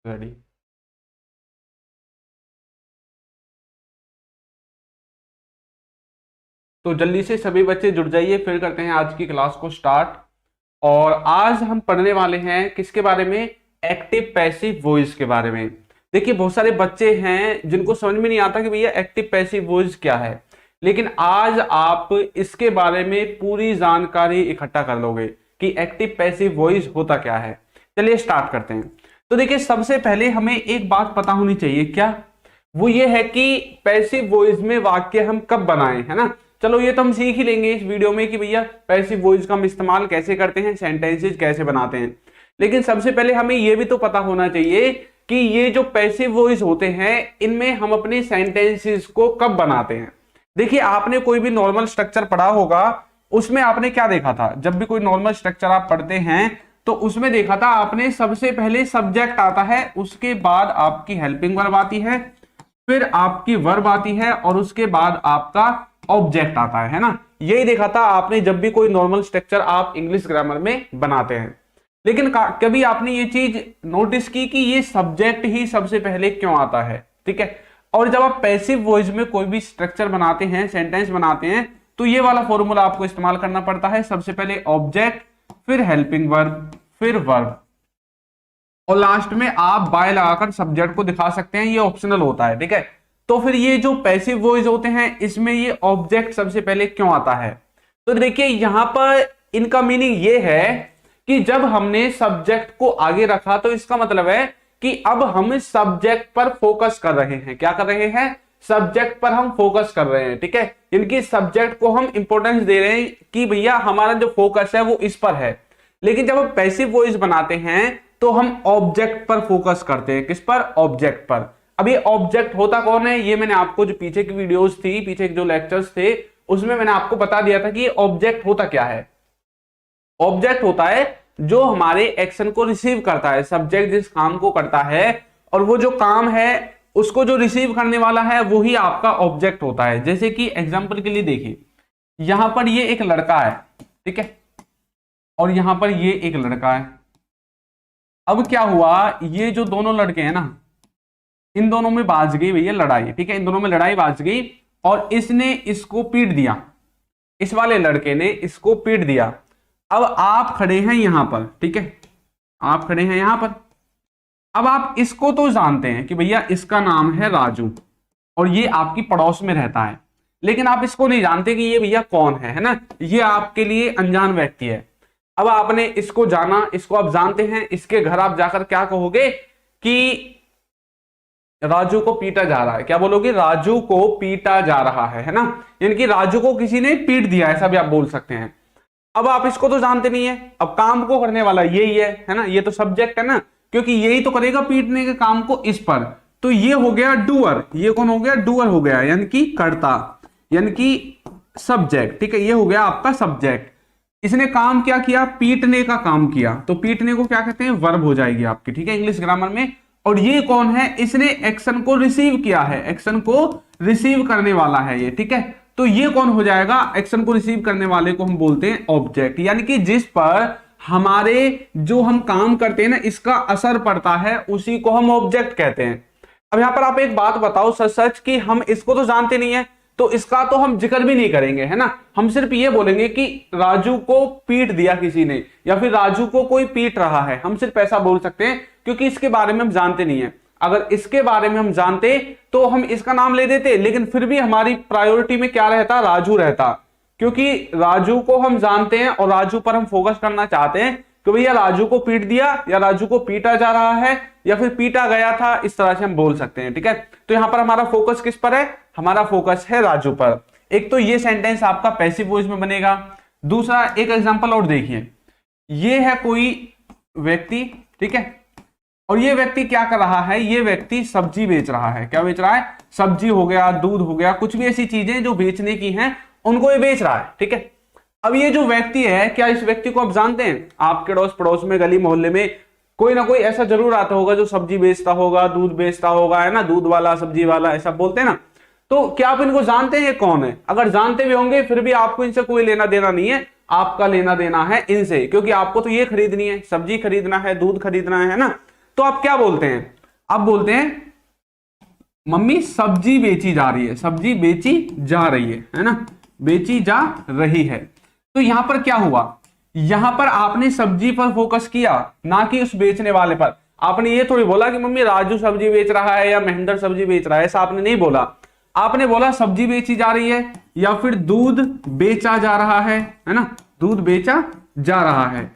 Ready. तो जल्दी से सभी बच्चे जुड़ जाइए, फिर करते हैं आज की क्लास को स्टार्ट। और आज हम पढ़ने वाले हैं किसके बारे में? एक्टिव पैसिव वॉइस के बारे में। देखिए बहुत सारे बच्चे हैं जिनको समझ में नहीं आता कि भैया एक्टिव पैसिव वॉइस क्या है, लेकिन आज आप इसके बारे में पूरी जानकारी इकट्ठा कर लोगे कि एक्टिव पैसिव वॉइस होता क्या है। चलिए स्टार्ट करते हैं। तो देखिए सबसे पहले हमें एक बात पता होनी चाहिए, क्या वो ये है कि पैसिव वॉइस में वाक्य हम कब बनाएं, है ना। चलो ये तो हम सीख ही लेंगे इस वीडियो में कि भैया पैसिव वॉइस का हम इस्तेमाल कैसे करते हैं, सेंटेंसेस कैसे बनाते हैं। लेकिन सबसे पहले हमें ये भी तो पता होना चाहिए कि ये जो पैसिव वॉइस होते हैं इनमें हम अपने सेंटेंसेस को कब बनाते हैं। देखिए आपने कोई भी नॉर्मल स्ट्रक्चर पढ़ा होगा, उसमें आपने क्या देखा था? जब भी कोई नॉर्मल स्ट्रक्चर आप पढ़ते हैं तो उसमें देखा था आपने सबसे पहले सब्जेक्ट आता है, उसके बाद आपकी हेल्पिंग वर्ब आती है, फिर आपकी वर्ब आती है और उसके बाद आपका ऑब्जेक्ट आता है ना। यही देखा था आपने जब भी कोई नॉर्मल स्ट्रक्चर आप इंग्लिश ग्रामर में बनाते हैं। लेकिन कभी आपने ये चीज नोटिस की कि ये सब्जेक्ट ही सबसे पहले क्यों आता है? ठीक है। और जब आप पैसिव वॉइस में कोई भी स्ट्रक्चर बनाते हैं, सेंटेंस बनाते हैं, तो ये वाला फॉर्मूला आपको इस्तेमाल करना पड़ता है। सबसे पहले ऑब्जेक्ट, फिर हेल्पिंग वर्ब, फिर वर्ब, और लास्ट में आप बाय लगाकर सब्जेक्ट को दिखा सकते हैं। ये ऑप्शनल होता है, ठीक है। तो फिर ये जो पैसिव वॉइस होते हैं इसमें ये ऑब्जेक्ट सबसे पहले क्यों आता है? तो देखिए यहां पर इनका मीनिंग ये है कि जब हमने सब्जेक्ट को आगे रखा तो इसका मतलब है कि अब हम सब्जेक्ट पर फोकस कर रहे हैं। क्या कर रहे हैं? सब्जेक्ट पर हम फोकस कर रहे हैं, ठीक है। इनकी सब्जेक्ट को हम इंपॉर्टेंस दे रहे हैं कि भैया हमारा जो फोकस है वो इस पर है। लेकिन जब हम पैसिव वॉइस बनाते हैं तो हम ऑब्जेक्ट पर फोकस करते हैं। किस पर? ऑब्जेक्ट पर। अब ये ऑब्जेक्ट होता कौन है? ये मैंने आपको जो पीछे की वीडियोस थी, पीछे जो लेक्चर्स थे, उसमें मैंने आपको बता दिया था कि ऑब्जेक्ट होता क्या है। ऑब्जेक्ट होता है जो हमारे एक्शन को रिसीव करता है, सब्जेक्ट जिस काम को करता है और वो जो काम है उसको जो रिसीव करने वाला है वो ही आपका ऑब्जेक्ट होता है। जैसे कि एग्जांपल के लिए देखिए, यहां पर ये एक लड़का है, ठीक है, और यहां पर ये एक लड़का है। अब क्या हुआ, ये जो दोनों लड़के हैं ना, इन दोनों में बाज गई भैया लड़ाई, ठीक है। इन दोनों में लड़ाई बाज गई और इसने इसको पीट दिया, इस वाले लड़के ने इसको पीट दिया। अब आप खड़े हैं यहां पर, ठीक है, आप खड़े हैं यहां पर। अब आप इसको तो जानते हैं कि भैया इसका नाम है राजू और ये आपकी पड़ोस में रहता है, लेकिन आप इसको नहीं जानते कि ये भैया कौन है ना। ये आपके लिए अनजान व्यक्ति है। अब आपने इसको जाना, इसको आप जानते हैं, इसके घर आप जाकर क्या कहोगे कि राजू को पीटा जा रहा है। क्या बोलोगे? राजू को पीटा जा रहा है ना। यानी कि राजू को किसी ने पीट दिया, ऐसा भी आप बोल सकते हैं। अब आप इसको तो जानते नहीं है, अब काम को करने वाला यही है ना, ये तो सब्जेक्ट है ना, क्योंकि यही तो करेगा पीटने के काम को इस पर। तो ये हो गया डूअर, ये कौन हो गया? डूअर हो गया, यानी कि कर्ता, यानी कि सब्जेक्ट, ठीक है। ये हो गया आपका सब्जेक्ट। इसने काम क्या किया? पीटने का काम किया, तो पीटने को क्या कहते हैं? वर्ब हो जाएगी आपकी, ठीक है, इंग्लिश ग्रामर में। और ये कौन है? इसने एक्शन को रिसीव किया है, एक्शन को रिसीव करने वाला है ये, ठीक है। तो ये कौन हो जाएगा? एक्शन को रिसीव करने वाले को हम बोलते हैं ऑब्जेक्ट, यानी कि जिस पर हमारे जो हम काम करते हैं ना इसका असर पड़ता है, उसी को हम ऑब्जेक्ट कहते हैं। अब यहां पर आप एक बात बताओ सच सच कि हम इसको तो जानते नहीं है, तो इसका तो हम जिक्र भी नहीं करेंगे, है ना। हम सिर्फ ये बोलेंगे कि राजू को पीट दिया किसी ने, या फिर राजू को कोई पीट रहा है। हम सिर्फ ऐसा बोल सकते हैं क्योंकि इसके बारे में हम जानते नहीं है। अगर इसके बारे में हम जानते तो हम इसका नाम ले देते, लेकिन फिर भी हमारी प्रायोरिटी में क्या रहता? राजू रहता, क्योंकि राजू को हम जानते हैं और राजू पर हम फोकस करना चाहते हैं कि भैया राजू को पीट दिया, या राजू को पीटा जा रहा है, या फिर पीटा गया था, इस तरह से हम बोल सकते हैं, ठीक है। तो यहां पर हमारा फोकस किस पर है? हमारा फोकस है राजू पर। एक तो ये सेंटेंस आपका पैसिव वॉइस में बनेगा। दूसरा एक एग्जांपल और देखिए, ये है कोई व्यक्ति, ठीक है, और ये व्यक्ति क्या कर रहा है? ये व्यक्ति सब्जी बेच रहा है। क्या बेच रहा है? सब्जी हो गया, दूध हो गया, कुछ भी ऐसी चीजें जो बेचने की हैं उनको ये बेच रहा है, ठीक है। अब ये जो व्यक्ति है, क्या इस व्यक्ति को आप जानते हैं? आपके अड़ोस पड़ोस में, गली मोहल्ले में कोई ना कोई ऐसा जरूर आता होगा जो सब्जी बेचता होगा, दूध बेचता होगा, है ना, दूध वाला, सब्जी वाला, ऐसा बोलते हैं ना। तो क्या आप इनको जानते हैं? कौन है? अगर जानते भी होंगे फिर भी आपको इनसे कोई लेना देना नहीं है। आपका लेना देना है इनसे, क्योंकि आपको तो ये खरीदनी है, सब्जी खरीदना है, दूध खरीदना है ना। तो आप क्या बोलते हैं, आप बोलते हैं मम्मी सब्जी बेची जा रही है, सब्जी बेची जा रही है ना, बेची जा रही है। तो यहां पर क्या हुआ, यहां पर आपने सब्जी पर फोकस किया, ना कि उस बेचने वाले पर। आपने ये थोड़ी बोला कि मम्मी राजू सब्जी बेच रहा है या महेंद्र सब्जी बेच रहा है, ऐसा आपने नहीं बोला। आपने बोला सब्जी बेची जा रही है या फिर दूध बेचा जा रहा है ना, दूध बेचा जा रहा है।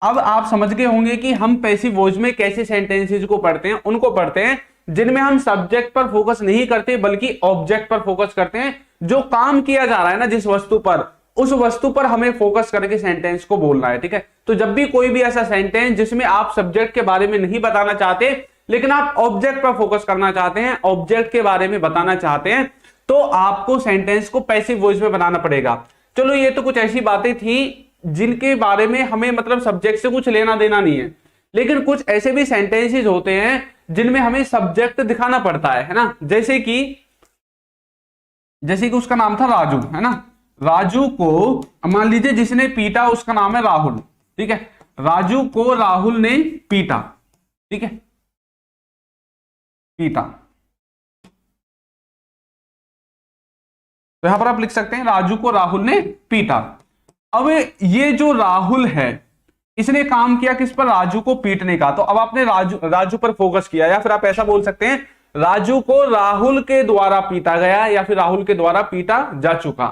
अब आप समझ गए होंगे कि हम पैसिव वॉइस में कैसे सेंटेंसेस को पढ़ते हैं। उनको पढ़ते हैं जिनमें हम सब्जेक्ट पर फोकस नहीं करते बल्कि ऑब्जेक्ट पर फोकस करते हैं। जो काम किया जा रहा है ना जिस वस्तु पर, उस वस्तु पर हमें फोकस करके सेंटेंस को बोलना है, ठीक है। तो जब भी कोई भी ऐसा सेंटेंस जिसमें आप सब्जेक्ट के बारे में नहीं बताना चाहते लेकिन आप ऑब्जेक्ट पर फोकस करना चाहते हैं, ऑब्जेक्ट के बारे में बताना चाहते हैं, तो आपको सेंटेंस को पैसिव वॉइस में बनाना पड़ेगा। चलो ये तो कुछ ऐसी बातें थी जिनके बारे में हमें मतलब सब्जेक्ट से कुछ लेना देना नहीं है, लेकिन कुछ ऐसे भी सेंटेंसेस होते हैं जिनमें हमें सब्जेक्ट दिखाना पड़ता है ना। जैसे कि उसका नाम था राजू, है ना। राजू को मान लीजिए जिसने पीटा उसका नाम है राहुल, ठीक है। राजू को राहुल ने पीटा, ठीक है, पीटा। तो यहां पर आप लिख सकते हैं राजू को राहुल ने पीटा। अब ये जो राहुल है इसने काम किया किस पर, राजू को पीटने का। तो अब आपने राजू पर फोकस किया, या फिर आप ऐसा बोल सकते हैं राजू को राहुल के द्वारा पीटा गया या फिर राहुल के द्वारा पीटा जा चुका।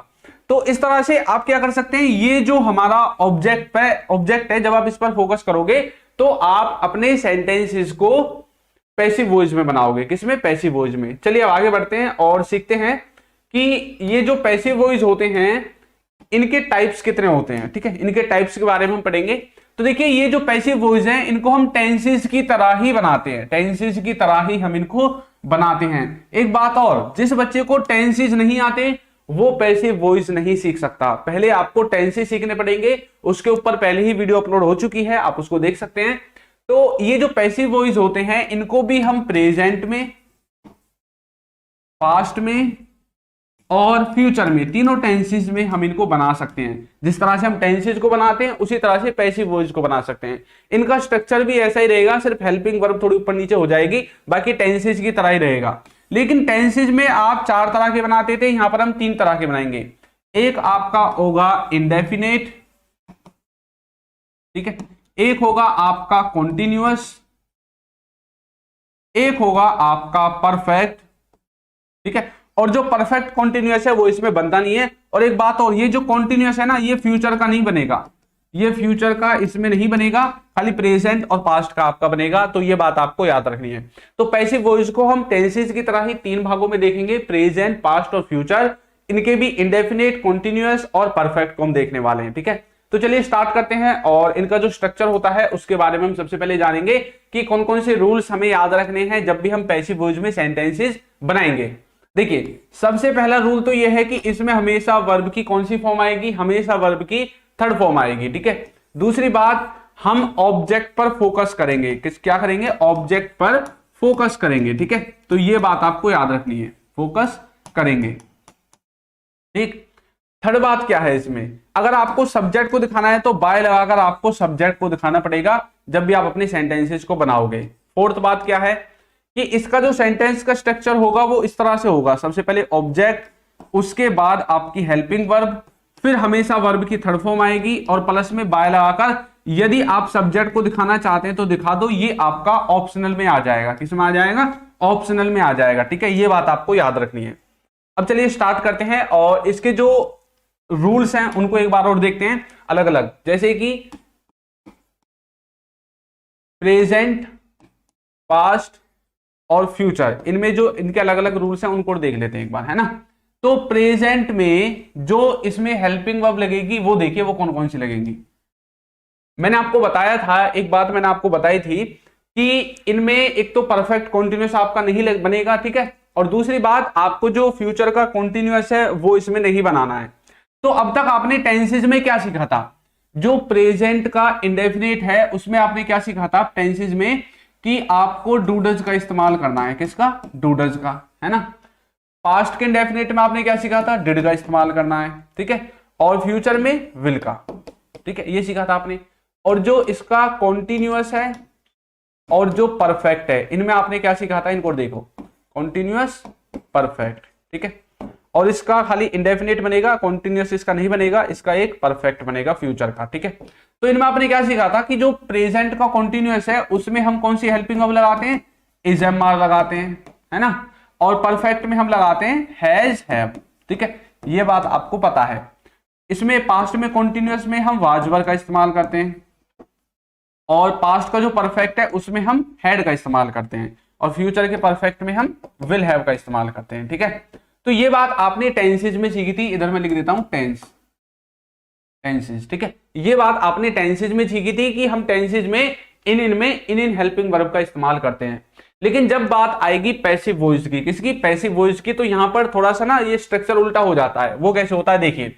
तो इस तरह से आप क्या कर सकते हैं, ये जो हमारा ऑब्जेक्ट है, जब आप इस पर फोकस करोगे तो आप अपने सेंटेंसेस को पैसिव वॉइस में बनाओगे। किसमें, पैसिव वॉइस में। चलिए अब आगे बढ़ते हैं और सीखते हैं कि ये जो पैसिव वॉइस होते हैं इनके टाइप्स कितने होते हैं, ठीक है। इनके टाइप्स के बारे में हम पढ़ेंगे। तो देखिए ये जो पैसिव वॉइस हैं इनको हम टेंसेस की तरह ही बनाते हैं, टेंसेस की तरह ही हम इनको बनाते हैं। एक बात और, जिस बच्चे को टेंसेस नहीं आते वो पैसिव वॉइस नहीं सीख सकता। पहले आपको टेंसेस सीखने पड़ेंगे, उसके ऊपर पहले ही वीडियो अपलोड हो चुकी है, आप उसको देख सकते हैं। तो ये जो पैसिव वॉइस होते हैं इनको भी हम प्रेजेंट में, पास्ट में और फ्यूचर में, तीनों टेंसेस में हम इनको बना सकते हैं। जिस तरह से हम टेंसेस को बनाते हैं उसी तरह से पैसिव वॉइस को बना सकते हैं। इनका स्ट्रक्चर भी ऐसा ही रहेगा, सिर्फ हेल्पिंग वर्ब थोड़ी ऊपर नीचे हो जाएगी, बाकी टेंसेस की तरह ही रहेगा। लेकिन टेंसेस में आप 4 तरह के बनाते थे, यहां पर हम 3 तरह के बनाएंगे। एक आपका होगा इंडेफिनेट, ठीक है, एक होगा आपका कॉन्टिन्यूअस, एक होगा आपका परफेक्ट, ठीक है। और जो परफेक्ट कॉन्टिन्यूअस है वो इसमें बनता नहीं है। और एक बात और, ये जो कॉन्टिन्यूअस है ना ये फ्यूचर का नहीं बनेगा, ये फ्यूचर का इसमें नहीं बनेगा, खाली प्रेजेंट और पास्ट का आपका बनेगा। तो ये बात आपको याद रखनी है। तो पैसिव वॉइस को हम टेंसेस की तरह ही 3 भागों में देखेंगे, प्रेजेंट, पास्ट और फ्यूचर। इनके भी इंडेफिनेट, कॉन्टिन्यूअस और परफेक्ट को हम देखने वाले हैं, ठीक है। तो चलिए स्टार्ट करते हैं और इनका जो स्ट्रक्चर होता है उसके बारे में हम सबसे पहले जानेंगे कि कौन कौन से रूल्स हमें याद रखने हैं जब भी हम पैसिव वॉइस में सेंटेंसेस बनाएंगे। देखिए सबसे पहला रूल तो यह है कि इसमें हमेशा वर्ब की कौन सी फॉर्म आएगी, हमेशा वर्ब की थर्ड फॉर्म आएगी, ठीक है। दूसरी बात, हम ऑब्जेक्ट पर फोकस करेंगे। क्या करेंगे, ऑब्जेक्ट पर फोकस करेंगे, ठीक है। तो ये बात आपको याद रखनी है, फोकस करेंगे, ठीक। थर्ड बात क्या है इसमें, अगर आपको सब्जेक्ट को दिखाना है तो बाय लगाकर आपको सब्जेक्ट को दिखाना पड़ेगा जब भी आप अपने सेंटेंसेस को बनाओगे। फोर्थ बात क्या है कि इसका जो सेंटेंस का स्ट्रक्चर होगा वो इस तरह से होगा, सबसे पहले ऑब्जेक्ट, उसके बाद आपकी हेल्पिंग वर्ब, फिर हमेशा वर्ब की थर्ड फॉर्म आएगी और प्लस में बाय लगाकर यदि आप सब्जेक्ट को दिखाना चाहते हैं तो दिखा दो। ये आपका ऑप्शनल में आ जाएगा, किसमें आ जाएगा, ऑप्शनल में आ जाएगा, ठीक है। ये बात आपको याद रखनी है। अब चलिए स्टार्ट करते हैं और इसके जो रूल्स हैं उनको एक बार और देखते हैं अलग अलग। जैसे कि प्रेजेंट, पास्ट और फ्यूचर, इनमें जो इनके अलग अलग रूल्स हैं उनको देख लेते हैं एक बार, है ना। तो प्रेजेंट में जो इसमें हेल्पिंग वर्ब लगेगी वो देखिए वो कौन कौन सी लगेंगी। मैंने आपको बताया था, एक बात मैंने आपको बताई थी कि इनमें एक तो परफेक्ट कॉन्टिन्यूअस आपका नहीं बनेगा, ठीक है। और दूसरी बात, आपको जो फ्यूचर का कॉन्टिन्यूअस है वो इसमें नहीं बनाना है। तो अब तक आपने टेंसेज में क्या सीखा था, जो प्रेजेंट का इंडेफिनेट है उसमें आपने क्या सीखा था टेंसेज में, कि आपको डू डज का इस्तेमाल करना है, किसका, डू डज का, है ना। पास्ट के इंडेफिनेट में आपने क्या सीखा था, डिड का इस्तेमाल करना है, ठीक है। और फ्यूचर में विल का, ठीक है, ये सीखा था आपने। और जो इसका कॉन्टिन्यूअस है और जो परफेक्ट है, इनमें आपने क्या सीखा था, इनको देखो, कॉन्टिन्यूअस, परफेक्ट, ठीक है। और इसका खाली इंडेफिनिट बनेगा, कॉन्टिन्यूअस इसका नहीं बनेगा, इसका एक परफेक्ट बनेगा फ्यूचर का, ठीक है। तो इनमें आपने क्या सीखा था कि जो प्रेजेंट का कॉन्टिन्यूअस है उसमें हम कौन सी हेल्पिंग वर्ब लगाते हैं, इज एम आर लगाते हैं, है ना। और परफेक्ट में हम लगाते हैं हैज हैव, ठीक है, ये बात आपको पता है। इसमें पास्ट में कॉन्टिन्यूअस में हम वाज वर का इस्तेमाल करते हैं, और पास्ट का जो परफेक्ट है उसमें हम हैड का इस्तेमाल करते हैं, और फ्यूचर के परफेक्ट में हम विल हैव का इस्तेमाल करते हैं, ठीक है। तो ये बात आपने टेंसेज में सीखी थी, इधर मैं लिख देता हूं टेंस, टेंसेज, ठीक है। ये बात आपने टेंसेज में सीखी थी कि हम टेंसेज में इन हेल्पिंग वर्ब का इस्तेमाल करते हैं। लेकिन जब बात आएगी पैसिव वॉइस की, किसकी, पैसिव वॉइस की, तो यहां पर थोड़ा सा ना ये स्ट्रक्चर उल्टा हो जाता है। वो कैसे होता है देखिए,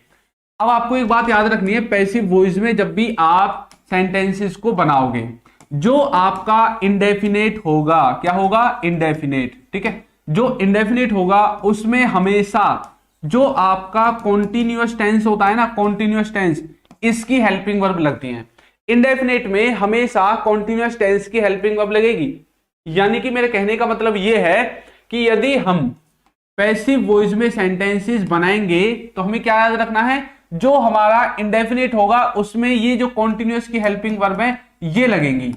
अब आपको एक बात याद रखनी है, पैसिव वॉइस में जब भी आप सेंटेंसेस को बनाओगे, जो आपका इंडेफिनेट होगा, क्या होगा, इंडेफिनेट, ठीक है, जो इंडेफिनेट होगा उसमें हमेशा जो आपका कॉन्टिन्यूअस टेंस होता है ना, कॉन्टिन्यूअस टेंस, इसकी हेल्पिंग वर्ब लगती है। इंडेफिनेट में हमेशा कॉन्टिन्यूअस टेंस की हेल्पिंग वर्ब लगेगी। यानी कि मेरे कहने का मतलब यह है कि यदि हम पैसिव वॉइस में सेंटेंसेस बनाएंगे तो हमें क्या याद रखना है, जो हमारा इंडेफिनेट होगा उसमें ये जो कॉन्टिन्यूअस की हेल्पिंग वर्ब है ये लगेंगी,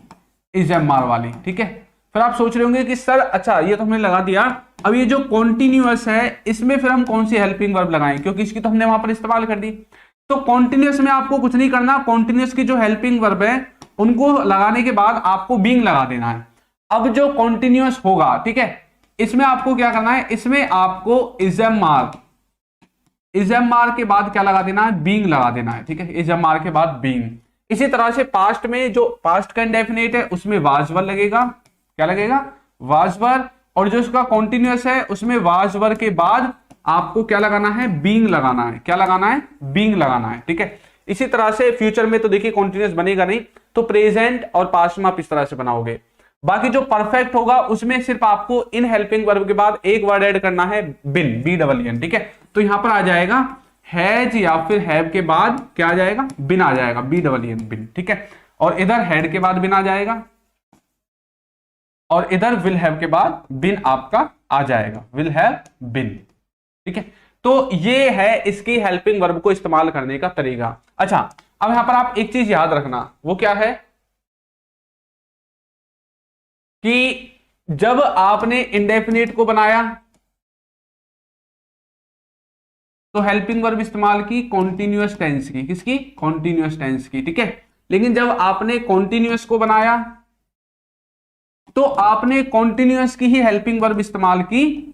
इज एम आर वाली, ठीक है। फिर आप सोच रहे होंगे कि सर अच्छा ये तो हमने लगा दिया, अब ये जो कॉन्टिन्यूअस है इसमें फिर हम कौन सी हेल्पिंग वर्ब लगाएं, क्योंकि इसकी तो हमने वहां पर इस्तेमाल कर दी। तो कॉन्टिन्यूअस में आपको कुछ नहीं करना, कॉन्टिन्यूअस की जो हेल्पिंग वर्ब है उनको लगाने के बाद आपको बीइंग लगा देना है। अब जो कॉन्टिन्यूअस होगा, ठीक है, इसमें आपको क्या करना है, इसमें आपको इज एम आर के बाद क्या लगा देना है, बीइंग लगा देना है, ठीक है, इज एम आर के बाद बीइंग। इसी तरह से पास्ट में जो पास्ट का इंडेफिनेट है उसमें वाज वर लगेगा, क्या लगेगा, वाज वर, और जो उसका कॉन्टिन्यूअस है उसमें वाज वर के बाद आपको क्या लगाना है, बीइंग लगाना है, क्या लगाना है, बीइंग लगाना है, ठीक है। इसी तरह से फ्यूचर में तो देखिए कॉन्टिन्यूअस बनेगा नहीं, तो प्रेजेंट और पास्ट में आप इस तरह से बनाओगे। बाकी जो परफेक्ट होगा उसमें सिर्फ आपको इन हेल्पिंग वर्ब के बाद एक वर्ड ऐड करना है, बिन, BEEN, ठीक है। तो यहां पर आ जाएगा हैज या फिर हैव के बाद क्या आ जाएगा, बिन आ जाएगा, BEEN, बिन, ठीक है। और इधर हैड के बाद बिन आ जाएगा, और इधर विल हैव के बाद बिन आपका आ जाएगा, विल हैव बिन, ठीक है। तो ये है इसकी हेल्पिंग वर्ब को इस्तेमाल करने का तरीका। अच्छा, अब यहां पर आप एक चीज याद रखना, वो क्या है कि जब आपने इंडेफिनिट को बनाया तो हेल्पिंग वर्ब इस्तेमाल की कॉन्टिन्यूअस टेंस की, किसकी, कॉन्टिन्यूअस टेंस की, ठीक है। लेकिन जब आपने कॉन्टिन्यूअस को बनाया तो आपने कॉन्टिन्यूअस की ही हेल्पिंग वर्ब इस्तेमाल की,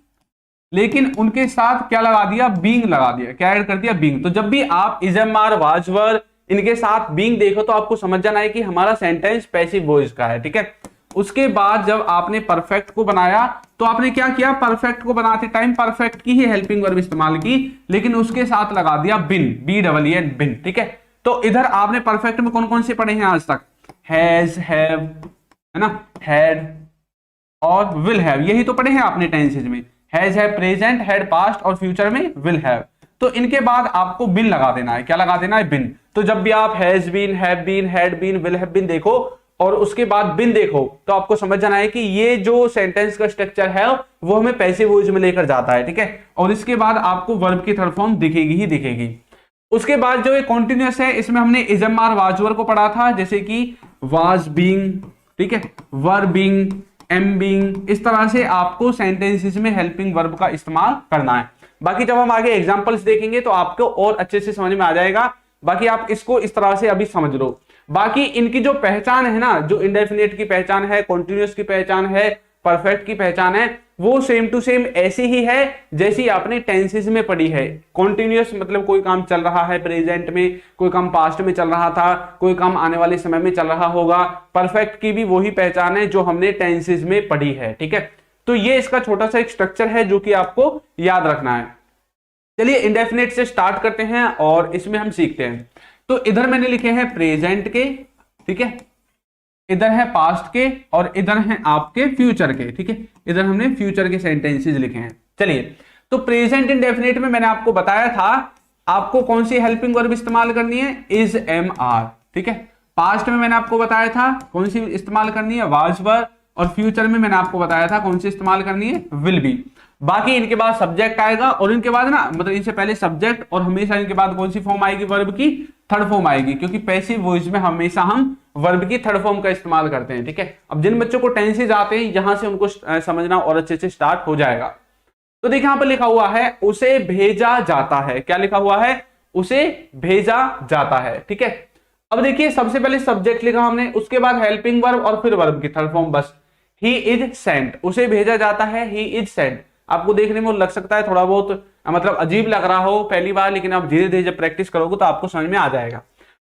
लेकिन उनके साथ क्या लगा दिया, बीइंग लगा दिया, क्या ऐड कर दिया, बीइंग। तो जब भी आप is am are, was were, इनके साथ बीइंग देखो तो आपको समझ जाना है कि हमारा सेंटेंस पैसिव वॉइस का है, ठीक है। उसके बाद जब आपने परफेक्ट को बनाया तो आपने क्या किया, परफेक्ट को बनाते टाइम परफेक्ट की ही हेल्पिंग वर्ब इस्तेमाल की, लेकिन उसके साथ लगा दिया बिन, BEEN, बिन, ठीक है। तो इधर आपने परफेक्ट में कौन कौन से पढ़े हैं आज तक, हैज, हैव, है ना, हैड और विल हैव, यही तो पढ़े हैं आपने टेंसेज में, has, have present, had passed, और फ्यूचर में विल हैव। तो इनके बाद आपको बिन लगा देना है, क्या लगा देना है, बिन। तो जब भी आप has been, have been, had been, will have been देखो और उसके बाद बिन देखो तो आपको समझ जाना है कि ये जो सेंटेंस का स्ट्रक्चर है वो हमें पैसिव वॉइस में लेकर जाता है, ठीक है। और इसके बाद आपको वर्ब की थर्ड फॉर्म दिखेगी ही दिखेगी। उसके बाद जो ये कॉन्टिन्यूअस है इसमें हमने is am are, was were को पढ़ा था, जैसे कि वाज बीइंग, ठीक है, वर बीइंग, एम बीइंग, इस तरह से आपको सेंटेंसेस में हेल्पिंग वर्ब का इस्तेमाल करना है। बाकी जब हम आगे एग्जांपल्स देखेंगे तो आपको और अच्छे से समझ में आ जाएगा। बाकी आप इसको इस तरह से अभी समझ लो। बाकी इनकी जो पहचान है ना, जो इंडेफिनिट की पहचान है, कॉन्टिन्यूअस की पहचान है, परफेक्ट की पहचान है, वो सेम टू सेम ऐसी ही है जैसी आपने टेंसेस में पढ़ी है। कॉन्टिन्यूअस मतलब कोई काम चल रहा है प्रेजेंट में, कोई काम पास्ट में चल रहा था, कोई काम आने वाले समय में चल रहा होगा। परफेक्ट की भी वही पहचान है जो हमने टेंसेस में पढ़ी है, ठीक है। तो ये इसका छोटा सा एक स्ट्रक्चर है जो कि आपको याद रखना है। चलिए इंडेफिनिट से स्टार्ट करते हैं और इसमें हम सीखते हैं। तो इधर मैंने लिखे हैं प्रेजेंट के, ठीक है, इधर है पास्ट के और इधर है आपके फ्यूचर के, ठीक है। इधर हमने फ्यूचर के सेंटेंसेस लिखे हैं। चलिए, तो प्रेजेंट इंडेफिनिट में मैंने आपको बताया था आपको कौन सी हेल्पिंग वर्ब इस्तेमाल करनी है, इज एम आर, ठीक है। पास्ट में मैंने आपको बताया था कौन सी इस्तेमाल करनी है, वाज वर, और फ्यूचर में मैंने आपको बताया था कौन सी इस्तेमाल करनी है, विल बी। बाकी इनके बाद सब्जेक्ट आएगा और इनके बाद ना मतलब इनसे पहले सब्जेक्ट और हमेशा इनके बाद कौन सी फॉर्म आएगी, वर्ब की थर्ड फॉर्म आएगी, क्योंकि पैसिव वॉइस में हमेशा हम वर्ब की थर्ड फॉर्म का इस्तेमाल करते हैं। ठीक है, अब जिन बच्चों को टेंसेज आते हैं यहां से उनको समझना और अच्छे से स्टार्ट हो जाएगा। तो देखिए यहां पर लिखा हुआ है उसे भेजा जाता है, क्या लिखा हुआ है, उसे भेजा जाता है। ठीक है, अब देखिए सबसे पहले सब्जेक्ट लिखा हमने, उसके बाद हेल्पिंग वर्ब और फिर वर्ब की थर्ड फॉर्म, बस ही इज सेंट, उसे भेजा जाता है, ही इज सेंट। आपको देखने में लग सकता है थोड़ा बहुत मतलब अजीब लग रहा हो पहली बार, लेकिन आप धीरे धीरे जब प्रैक्टिस करोगे तो आपको समझ में आ जाएगा।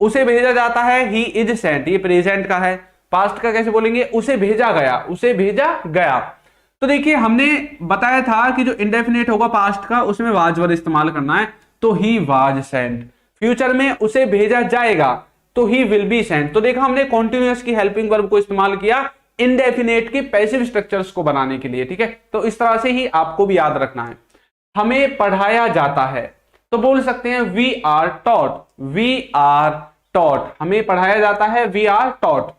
उसे भेजा जाता है, ही इज सेंट, ये प्रेजेंट का है। पास्ट का कैसे बोलेंगे, उसे भेजा गया, उसे भेजा गया। तो देखिए हमने बताया था कि जो इंडेफिनिट होगा पास्ट का उसमें वाज वर इस्तेमाल करना है, तो ही वाज सेंट। फ्यूचर में उसे भेजा जाएगा तो ही विल बी सेंट। तो देखा हमने कॉन्टिन्यूअस की हेल्पिंग वर्ब को इस्तेमाल किया इंडेफिनेट की पैसिव स्ट्रक्चर्स को बनाने के लिए। ठीक है, तो इस तरह से ही आपको भी याद रखना है। हमें पढ़ाया जाता है तो बोल सकते हैं we are taught, we are taught, हमें पढ़ाया जाता है, वी आर टॉट।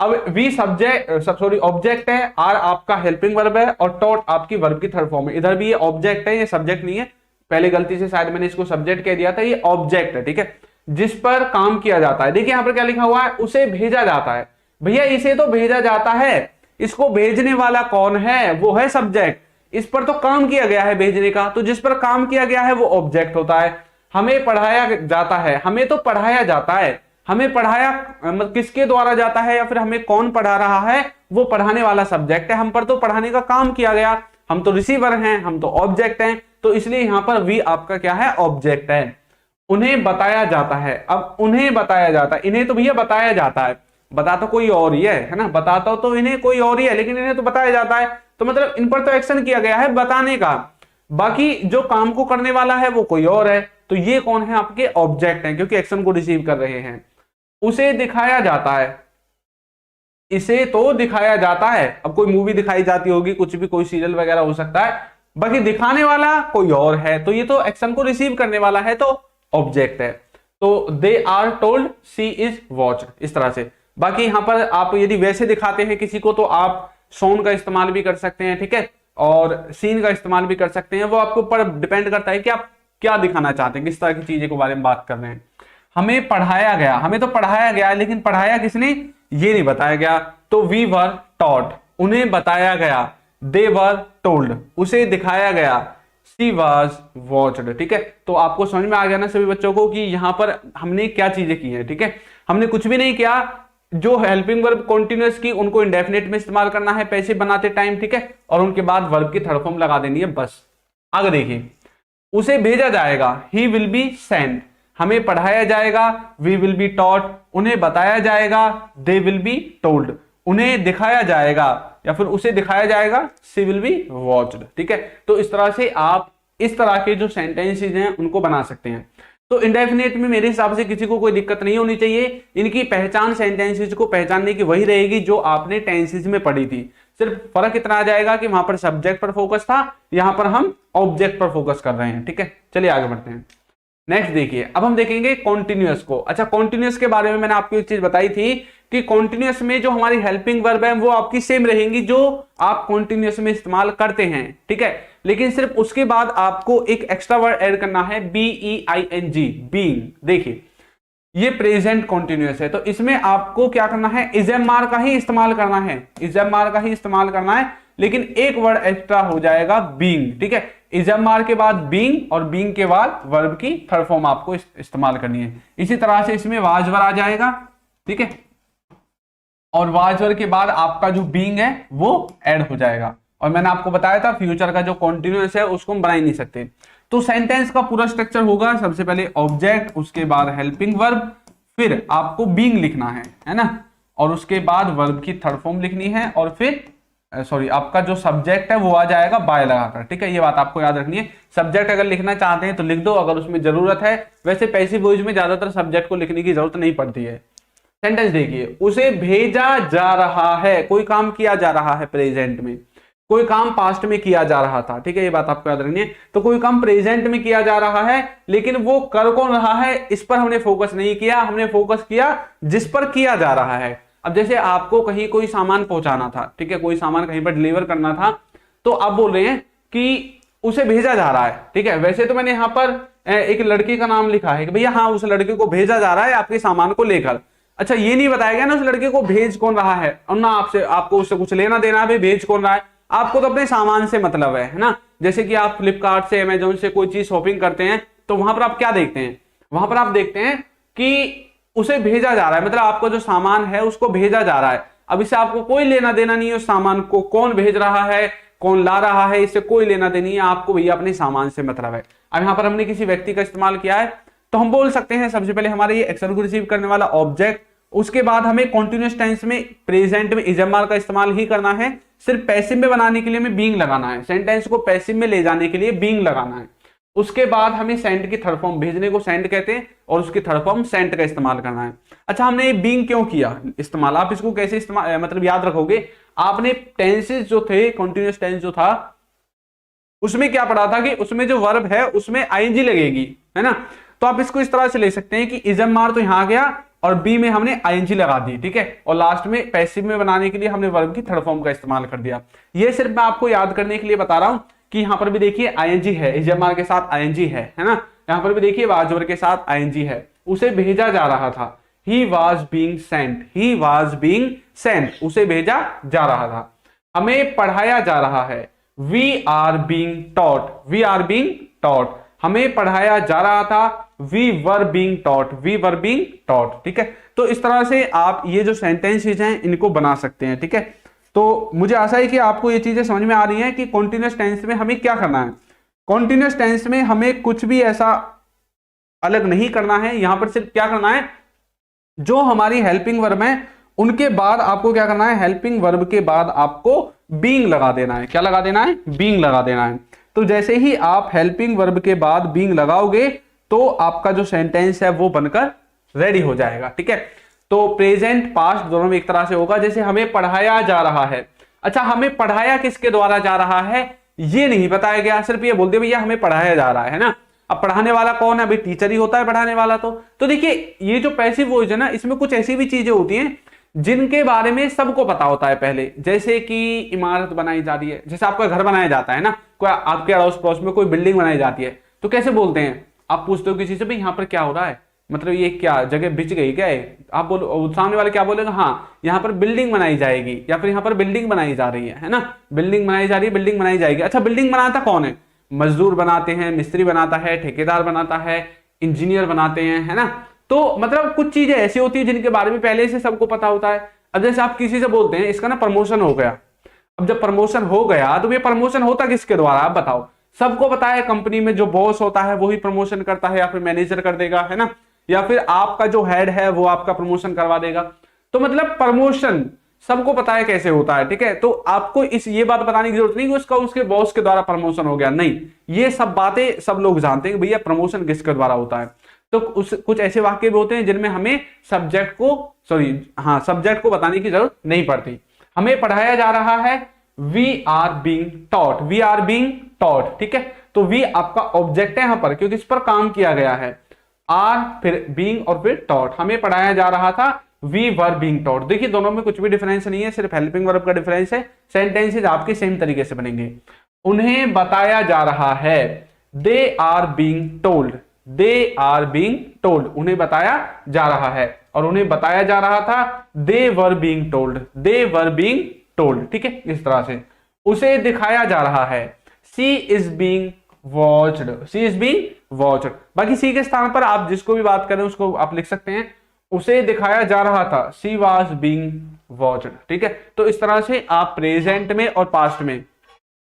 अब वी सब्जेक्ट ऑब्जेक्ट है, आर आपका हेल्पिंग वर्ब है और टॉट आपकी वर्ब की थर्ड फॉर्म है। इधर भी ये ऑब्जेक्ट है, ये सब्जेक्ट नहीं है, पहले गलती से शायद मैंने इसको सब्जेक्ट कह दिया था, ये ऑब्जेक्ट है। ठीक है, जिस पर काम किया जाता है। देखिए यहां पर क्या लिखा हुआ है, उसे भेजा जाता है। भैया इसे तो भेजा जाता है, इसको भेजने वाला कौन है, वो है सब्जेक्ट, इस पर तो काम किया गया है भेजने का, तो जिस पर काम किया गया है वो ऑब्जेक्ट होता है। हमें पढ़ाया जाता है, हमें तो पढ़ाया जाता है, हमें पढ़ाया मतलब किसके द्वारा जाता है या फिर हमें कौन पढ़ा रहा है, वो पढ़ाने वाला सब्जेक्ट है। हम पर तो पढ़ाने का काम किया गया, हम तो रिसीवर हैं, हम तो ऑब्जेक्ट हैं, तो इसलिए यहां पर वी आपका क्या है, ऑब्जेक्ट है। उन्हें बताया जाता है, अब उन्हें बताया जाता है, इन्हें तो भैया बताया जाता है, बताता कोई और ही है ना, बताता तो इन्हें कोई और ही है, लेकिन इन्हें तो बताया जाता है, तो मतलब इन पर तो एक्शन किया गया है बताने का, बाकी जो काम को करने वाला है वो कोई और है। तो ये कौन है, आपके ऑब्जेक्ट हैं, क्योंकि एक्शन को रिसीव कर रहे हैं। उसे दिखाया जाता है, इसे तो दिखाया जाता है, अब कोई मूवी दिखाई जाती होगी, कुछ भी कोई सीरियल वगैरह हो सकता है, बाकी दिखाने वाला कोई और है, तो ये तो एक्शन को रिसीव करने वाला है, तो ऑब्जेक्ट है। तो they are told she is watched, इस तरह से। बाकी यहां पर आप यदि वैसे दिखाते हैं किसी को तो आप शोन का इस्तेमाल भी कर सकते हैं। ठीक है, और सीन का इस्तेमाल भी कर सकते हैं, वो आपके ऊपर डिपेंड करता है कि आप क्या दिखाना चाहते हैं, किस तरह की चीजें के बारे में बात कर रहे हैं। हमें पढ़ाया गया, हमें तो पढ़ाया गया, लेकिन पढ़ाया किसने ये नहीं बताया गया, तो वी वर टॉट, उन्हें बताया गया, दे वर टोल्ड, उसे दिखाया गया, सी वाज वॉच्ड। ठीक है, तो आपको समझ में आ गया ना सभी बच्चों को कि यहां पर हमने क्या चीजें की हैं। ठीक है, हमने कुछ भी नहीं किया, जो हेल्पिंग वर्ब कॉन्टिन्यूअस की उनको इंडेफिनिट में इस्तेमाल करना है पैसिव बनाते टाइम। ठीक है, और उनके बाद वर्ब की थर्ड फॉर्म लगा देनी है, बस। आगे देखिए, उसे भेजा जाएगा, ही विल बी सेंट, हमें पढ़ाया जाएगा, वी विल बी टॉट, उन्हें बताया जाएगा, दे विल बी टोल्ड, उन्हें दिखाया जाएगा या फिर उसे दिखाया जाएगा, सी विल बी वॉच्ड। ठीक है, तो इस तरह से आप इस तरह के जो सेंटेंसेस हैं उनको बना सकते हैं। तो इंडेफिनिट में मेरे हिसाब से किसी को कोई दिक्कत नहीं होनी चाहिए। इनकी पहचान सेंटेंसेस को पहचानने की वही रहेगी जो आपने टेंसेस में पढ़ी थी, सिर्फ फर्क इतना आ जाएगा कि वहां पर सब्जेक्ट पर फोकस था, यहां पर हम ऑब्जेक्ट पर फोकस कर रहे हैं। ठीक है, चलिए आगे बढ़ते हैं। नेक्स्ट देखिए, अब हम देखेंगे कॉन्टिन्यूअस को। अच्छा, कॉन्टिन्यूअस के बारे में मैंने आपको एक चीज बताई थी कि कॉन्टिन्यूअस में जो हमारी हेल्पिंग वर्ब है वो आपकी सेम रहेंगी जो आप कॉन्टिन्यूअस में इस्तेमाल करते हैं। ठीक है, लेकिन सिर्फ उसके बाद आपको एक एक्स्ट्रा वर्ड ऐड करना है, BEING, बीइंग। देखिए ये प्रेजेंट कॉन्टिन्यूअस है, तो इसमें आपको क्या करना है, इज़एमआर का ही इस्तेमाल करना है, इज़एमआर का ही इस्तेमाल करना है, लेकिन एक वर्ड एक्स्ट्रा हो जाएगा, बीइंग। ठीक है, इज़एमआर के बाद बीइंग और बीइंग के बाद वर्ब की थर्ड फॉर्म आपको इस्तेमाल करनी है। इसी तरह से इसमें वाज वर आ जाएगा। ठीक है, और वाज वर के बाद आपका जो बीइंग है वो ऐड हो जाएगा। और मैंने आपको बताया था फ्यूचर का जो कॉन्टिन्यूअस है उसको हम बना ही नहीं सकते। तो सेंटेंस का पूरा स्ट्रक्चर होगा, सबसे पहले ऑब्जेक्ट, उसके बाद हेल्पिंग वर्ब, फिर आपको बीइंग लिखना है ना, और उसके बाद वर्ब की थर्ड फॉर्म लिखनी है, और फिर आपका जो सब्जेक्ट है वो आ जाएगा बाय लगाकर। ठीक है, ये बात आपको याद रखनी है। सब्जेक्ट अगर लिखना चाहते हैं तो लिख दो अगर उसमें जरूरत है, वैसे पैसिव वॉइस में ज्यादातर सब्जेक्ट को लिखने की जरूरत नहीं पड़ती है। सेंटेंस देखिए, उसे भेजा जा रहा है, कोई काम किया जा रहा है प्रेजेंट में, कोई काम पास्ट में किया जा रहा था, ठीक है, ये बात आपको याद रखनी है। तो कोई काम प्रेजेंट में किया जा रहा है, लेकिन वो कर कौन रहा है इस पर हमने फोकस नहीं किया, हमने फोकस किया जिस पर किया जा रहा है। अब जैसे आपको कहीं कोई सामान पहुंचाना था, ठीक है, कोई सामान कहीं पर डिलीवर करना था, तो आप बोल रहे हैं कि उसे भेजा जा रहा है, ठीक है। वैसे तो मैंने यहाँ पर एक लड़के का नाम लिखा है कि भैया हाँ उस लड़के को भेजा जा रहा है आपके सामान को लेकर। अच्छा, ये नहीं बताया गया ना उस लड़के को भेज कौन रहा है, और ना आपको उससे कुछ लेना देना है, भेज कौन रहा है। आपको तो अपने सामान से मतलब है ना। जैसे कि आप फ्लिपकार्ट से, अमेजोन से कोई चीज शॉपिंग करते हैं, तो वहां पर आप क्या देखते हैं, वहां पर आप देखते हैं कि उसे भेजा जा रहा है, मतलब आपका जो सामान है उसको भेजा जा रहा है। अब इससे आपको कोई लेना देना नहीं है, उस सामान को कौन भेज रहा है, कौन ला रहा है, इससे कोई लेना देना नहीं है, आपको भैया अपने सामान से मतलब है। अब यहां पर हमने किसी व्यक्ति का इस्तेमाल किया है, तो हम बोल सकते हैं सबसे पहले हमारे ये एक्शन को रिसीव करने वाला ऑब्जेक्ट, उसके बाद हमें कॉन्टिन्यूअस टेंस में प्रेजेंट में इजमार का इस्तेमाल ही करना है। सिर्फ पैसिव में बनाने के लिए हमें बीइंग लगाना है, सेंटेंस को पैसिव में ले जाने के लिए बीइंग लगाना है। उसके बाद हमें सेंड की थर्ड फॉर्म, भेजने को सेंड कहते हैं, और उसकी थर्ड फॉर्म सेंट का इस्तेमाल करना है। अच्छा, हमने बीइंग क्यों किया इस्तेमाल, आप इसको कैसे इस्तेमाल मतलब याद रखोगे। आपने टेंसेस जो थे, कॉन्टिन्यूअस टेंस जो था, उसमें क्या पढ़ा था कि उसमें जो वर्ब है उसमें आईएनजी लगेगी, है ना। तो आप इसको इस तरह से ले सकते हैं कि इजमार तो यहां गया और बी में हमने आईएनजी लगा दी, ठीक है, और लास्ट में पैसिव में बनाने के लिए हमने वर्ब की थर्ड फॉर्म का इस्तेमाल कर दिया। ये सिर्फ मैं आपको याद करने के लिए बता रहा हूं कि यहां पर भी देखिए आईएनजी है, इजमार के साथ आईएनजी है ना। यहां पर भी देखिए वाजवर के साथ आईएनजी है। उसे भेजा जा रहा था, he was being Saint, he was being Saint, उसे भेजा जा रहा था। हमें पढ़ाया जा रहा है, we are being taught, we are being taught, हमें पढ़ाया जा रहा था, we were being taught, we were being taught, ठीक है। तो इस तरह से आप ये जो सेंटेंसेस हैं इनको बना सकते हैं, ठीक है। तो मुझे आशा है कि आपको ये चीजें समझ में आ रही हैं कि कॉन्टिन्यूअस टेंस में हमें क्या करना है। कॉन्टिन्यूअस टेंस में हमें कुछ भी ऐसा अलग नहीं करना है, यहां पर सिर्फ क्या करना है, जो हमारी हेल्पिंग वर्ब है उनके बाद आपको क्या करना है, हेल्पिंग वर्ब के बाद आपको बीइंग लगा देना है। क्या लगा देना है, बीइंग लगा देना है। तो जैसे ही आप हेल्पिंग वर्ब के बाद बीइंग लगाओगे तो आपका जो सेंटेंस है वो बनकर रेडी हो जाएगा, ठीक है। तो प्रेजेंट पास्ट दोनों में एक तरह से होगा। जैसे हमें पढ़ाया जा रहा है, अच्छा हमें पढ़ाया किसके द्वारा जा रहा है ये नहीं बताया गया, सिर्फ ये बोल दिया भैया हमें पढ़ाया जा रहा है ना। अब पढ़ाने वाला कौन है, भाई टीचर ही होता है पढ़ाने वाला। तो देखिए ये जो पैसिव वॉइस है ना, इसमें कुछ ऐसी भी चीजें होती हैं जिनके बारे में सबको पता होता है पहले। जैसे कि इमारत बनाई जा रही है, जैसे आपका घर बनाया जाता है ना, कोई आपके अड़ोस पड़ोस में कोई बिल्डिंग बनाई जाती है, तो कैसे बोलते हैं, आप पूछते हो किसी से भाई यहाँ पर क्या हो रहा है, मतलब ये क्या जगह बिछ गई क्या है, आप बोलो, सामने वाले क्या बोलेगा, हाँ यहाँ पर बिल्डिंग बनाई जाएगी, या फिर यहाँ पर बिल्डिंग बनाई जा रही है ना, बिल्डिंग बनाई जा रही है, बिल्डिंग बनाई जाएगी। अच्छा, बिल्डिंग बनाता कौन है, मजदूर बनाते हैं, मिस्त्री बनाता है, ठेकेदार बनाता है, इंजीनियर बनाते हैं, है ना। तो मतलब कुछ चीजें ऐसी होती है जिनके बारे में पहले से सबको पता होता है। अब जैसे आप किसी से बोलते हैं इसका ना प्रमोशन हो गया, अब जब प्रमोशन हो गया तो ये प्रमोशन होता किसके द्वारा, आप बताओ। सबको पता है कंपनी में जो बॉस होता है वही प्रमोशन करता है, या फिर मैनेजर कर देगा, है ना, या फिर आपका जो हेड है वो आपका प्रमोशन करवा देगा। तो मतलब प्रमोशन सबको पता है कैसे होता है, ठीक है। तो आपको ये बात बताने की जरूरत नहीं कि उसका उसके बॉस के द्वारा प्रमोशन हो गया, नहीं, ये सब बातें सब लोग जानते हैं कि भैया प्रमोशन किसके द्वारा होता है। तो कुछ ऐसे वाक्य भी होते हैं जिनमें हमें सब्जेक्ट को बताने की जरूरत नहीं पड़ती। हमें पढ़ाया जा रहा है, we are being taught, we are being taught, ठीक है। तो वी आपका ऑब्जेक्ट है यहां पर, क्योंकि इस पर काम किया गया है। आर फिर बीइंग और फिर टॉट, हमें पढ़ाया जा रहा था, वी वर बीइंग टॉट। देखिए दोनों में कुछ भी डिफरेंस नहीं है, सिर्फ हेल्पिंग वर्ब का डिफरेंस है। सेंटेंसेस आपके सेम तरीके से बनेंगे। उन्हें बताया जा रहा है, they are being told, they are being told, उन्हें बताया जा रहा है, और उन्हें बताया जा रहा था, they were being told, they were being told, ठीक है, इस तरह से। उसे दिखाया जा रहा है, she is being watched, she is being watched. बाकी सी के स्थान पर आप जिसको भी बात करें उसको आप लिख सकते हैं, उसे दिखाया जा रहा था, सी वाज बीइंग वॉच्ड, ठीक है। तो इस तरह से आप प्रेजेंट में और पास्ट में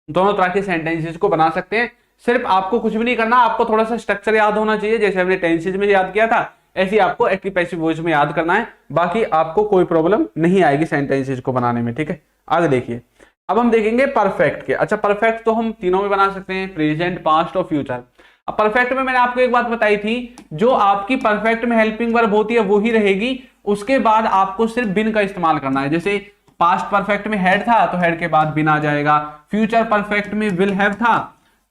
दोनों तरह के सेंटेंसेस को बना सकते हैं। सिर्फ आपको कुछ भी नहीं करना, आपको थोड़ा सा स्ट्रक्चर याद होना चाहिए, जैसे हमने टेंसेस में याद किया था ऐसे ही आपको एक्टिव पैसिव वॉइस में याद करना है। बाकी आपको कोई प्रॉब्लम नहीं आएगी सेंटेंसेस को बनाने में, ठीक है। आगे देखिए, अब हम देखेंगे परफेक्ट के। अच्छा, परफेक्ट तो हम तीनों में बना सकते हैं, प्रेजेंट, पास्ट और फ्यूचर। अब परफेक्ट में मैंने आपको एक बात बताई थी, जो आपकी परफेक्ट में हेल्पिंग वर्ब होती है वो ही रहेगी, उसके बाद आपको सिर्फ बिन का इस्तेमाल करना है। जैसे पास्ट परफेक्ट में हैड था तो हैड के बाद बिन आ जाएगा, फ्यूचर परफेक्ट में विल हैव था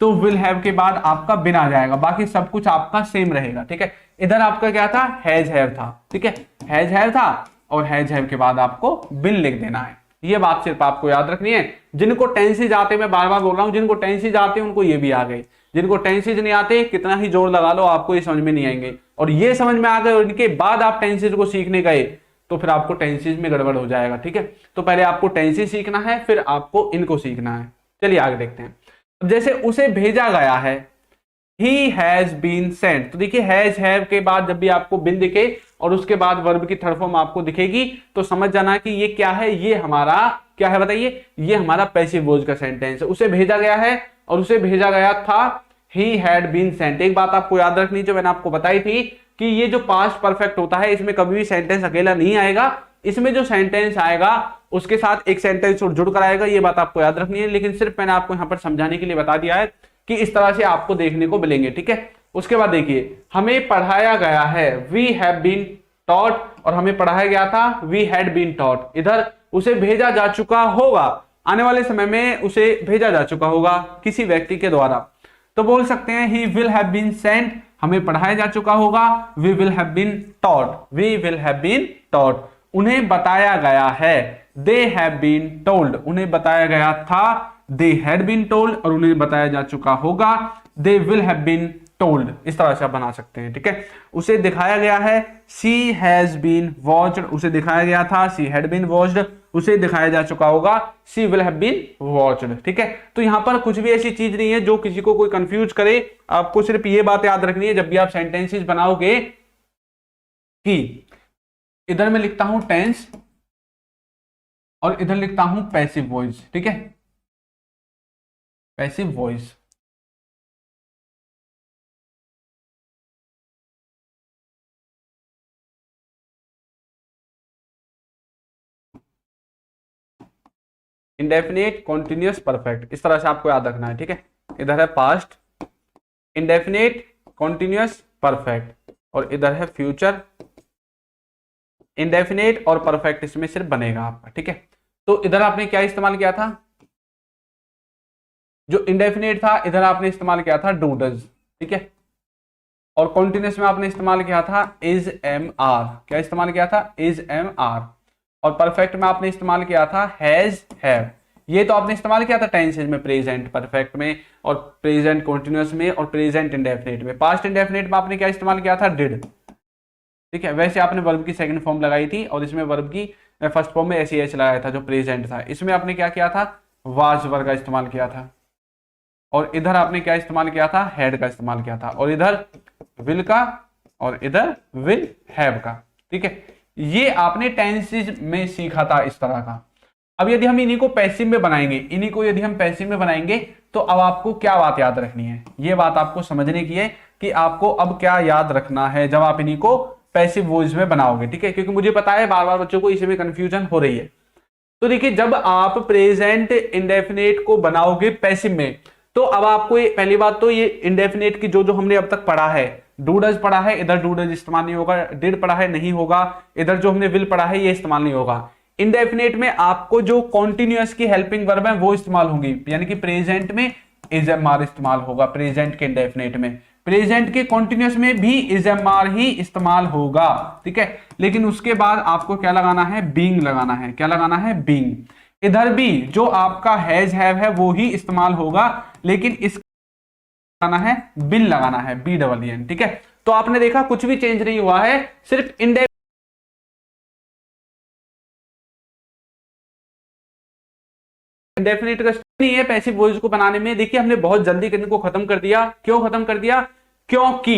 तो विल हैव के बाद आपका बिन आ जाएगा, बाकी सब कुछ आपका सेम रहेगा। ठीक है, इधर आपका क्या था, हैज हैव था। ठीक है, हैज हैव था और हैज हैव के बाद आपको बिन लिख देना है। ये बात सिर्फ आपको याद रखनी है। जिनको टेंसेज आते, मैं बार बार बोल रहा हूं, जिनको टेंसेज आते उनको ये भी आ गए, जिनको टेंसेज नहीं आते कितना ही जोर लगा लो आपको ये समझ में नहीं आएंगे। और ये समझ में आ गए और इनके बाद आप टेंसेज को सीखने गए तो फिर आपको टेंसेज में गड़बड़ हो जाएगा। ठीक है, तो पहले आपको टेंसेज सीखना है, फिर आपको इनको सीखना है। चलिए आगे देखते हैं। अब जैसे उसे भेजा गया है, he has been sent, तो देखिए हैज हैव के बाद जब भी आपको बिन दिखे और उसके बाद वर्ब की थर्ड फॉर्म आपको दिखेगी तो समझ जाना कि ये क्या है, ये हमारा क्या है बताइए, ये हमारा पैसिव वॉइस का सेंटेंस है। उसे भेजा गया है और उसे भेजा गया था, he had been sent। एक बात आपको याद रखनी जो मैंने आपको बताई थी कि ये जो पास्ट परफेक्ट होता है इसमें कभी भी सेंटेंस अकेला नहीं आएगा, इसमें जो सेंटेंस आएगा उसके साथ एक सेंटेंस जुड़ कर आएगा। ये बात आपको याद रखनी है, लेकिन सिर्फ मैंने आपको यहाँ पर समझाने के लिए बता दिया है कि इस तरह से आपको देखने को मिलेंगे। ठीक है, उसके बाद देखिए हमें पढ़ाया गया है, वी हैव बीन टॉट, और हमें पढ़ाया गया था, वी हैड बीन टॉट। इधर उसे भेजा जा चुका होगा, आने वाले समय में उसे भेजा जा चुका होगा किसी व्यक्ति के द्वारा, तो बोल सकते हैं he will have been sent, हमें पढ़ाया जा चुका होगा, we will have been taught, we will have been taught. उन्हें बताया गया है, दे हैव बीन टोल्ड, उन्हें बताया गया था, दे हैड बीन टोल्ड, और उन्हें बताया जा चुका होगा, they will have been told. इस तरह से आप बना सकते हैं। ठीक है, उसे दिखाया गया है, सी हैज बीन वॉच्ड, उसे दिखाया गया था, सी हैड बीन वॉच्ड, उसे दिखाया जा चुका होगा, सी विल हैव बीन वॉच्ड। ठीक है, तो यहां पर कुछ भी ऐसी चीज नहीं है जो किसी को कोई कंफ्यूज करे। आपको सिर्फ ये बात याद रखनी है जब भी आप सेंटेंसेस बनाओगे कि इधर मैं लिखता हूं टेंस और इधर लिखता हूं पैसिव वॉइस। ठीक है, passive voice. Indefinite, continuous, perfect, इस तरह से आपको याद रखना है। ठीक है, इधर है पास्ट, इंडेफिनिट, कॉन्टिन्यूअस, परफेक्ट, और इधर है फ्यूचर, इंडेफिनिट और परफेक्ट इसमें सिर्फ बनेगा आपका। ठीक है, तो इधर आपने क्या इस्तेमाल किया था, जो इंडेफिनिट था इधर आपने इस्तेमाल किया था डू डज। ठीक है, और कॉन्टिन्यूअस में आपने इस्तेमाल किया था इज एम आर, क्या इस्तेमाल किया था, इज एम आर, और परफेक्ट में आपने इस्तेमाल किया था हैज हैव। ये तो आपने इस्तेमाल किया था टेंसेज में, प्रेजेंट परफेक्ट में, और प्रेजेंट कॉन्टिन्यूअस में, और प्रेजेंट इंडेफिनिट में। पास्ट इंडेफिनिट में आपने क्या इस्तेमाल किया था, डिड। ठीक है, वैसे आपने वर्ब की सेकंड फॉर्म लगाई थी और इसमें वर्ब की फर्स्ट फॉर्म में एस एच लगाया था जो प्रेजेंट था। इसमें आपने क्या किया था, वाज वर्ब का इस्तेमाल किया था, और इधर आपने क्या इस्तेमाल किया था, हैड का इस्तेमाल किया था, और इधर विल का, और इधर विल हैव का। ठीक है, ये आपने टेंसेज में सीखा था इस तरह का। अब यदि हम इन्हीं को पैसिव में बनाएंगे, इन्हीं को यदि हम पैसिव में बनाएंगे तो अब आपको क्या बात याद रखनी है, ये बात आपको समझने की है कि आपको अब क्या याद रखना है जब आप इन्हीं को पैसिव वॉइस में बनाओगे। ठीक है, क्योंकि मुझे पता है बार बार बच्चों को इसमें कंफ्यूजन हो रही है। तो देखिए जब आप प्रेजेंट इंडेफिनिट को बनाओगे पैसिव में, तो अब आपको पहली बात तो ये इंडेफिनिट की जो हमने अब तक पढ़ा है, डू डज पढ़ा है, इधर डू डज इस्तेमाल नहीं होगा, डिड पढ़ा है नहीं होगा, इधर जो हमने विल पढ़ा है ये इस्तेमाल नहीं होगा। इंडेफिनिट में आपको जो कॉन्टिन्यूअस की हेल्पिंग वर्ब है वो इस्तेमाल होंगी, यानी कि प्रेजेंट में इज एम आर इस्तेमाल होगा, प्रेजेंट के इंडेफिनिट में। प्रेजेंट के कॉन्टिन्यूअस में भी इज एम आर ही इस्तेमाल होगा। ठीक है, लेकिन उसके बाद आपको क्या लगाना है, बीइंग लगाना है। क्या लगाना है, बीइंग। इधर भी जो आपका हैज हैव है वो ही इस्तेमाल होगा, लेकिन इस लगाना है, बिन लगाना है, बी डबल एन। ठीक है, तो आपने देखा कुछ भी चेंज नहीं हुआ है, सिर्फ इंडेफिनिट का नहीं है पैसिव वॉइस को बनाने में। देखिए हमने बहुत जल्दी इनको खत्म कर दिया। क्यों खत्म कर दिया, क्योंकि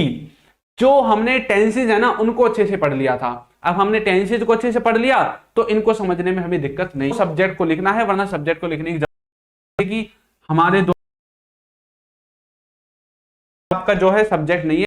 जो हमने टेंसेज है ना उनको अच्छे से पढ़ लिया था। अब हमने टेंसेज को अच्छे से पढ़ लिया तो इनको समझने में हमें दिक्कत नहीं, सब्जेक्ट को लिखना है, वरना सब्जेक्ट को लिखने की जरूरत है कि हमारे दो आपका जो है सब्जेक्ट नहीं है।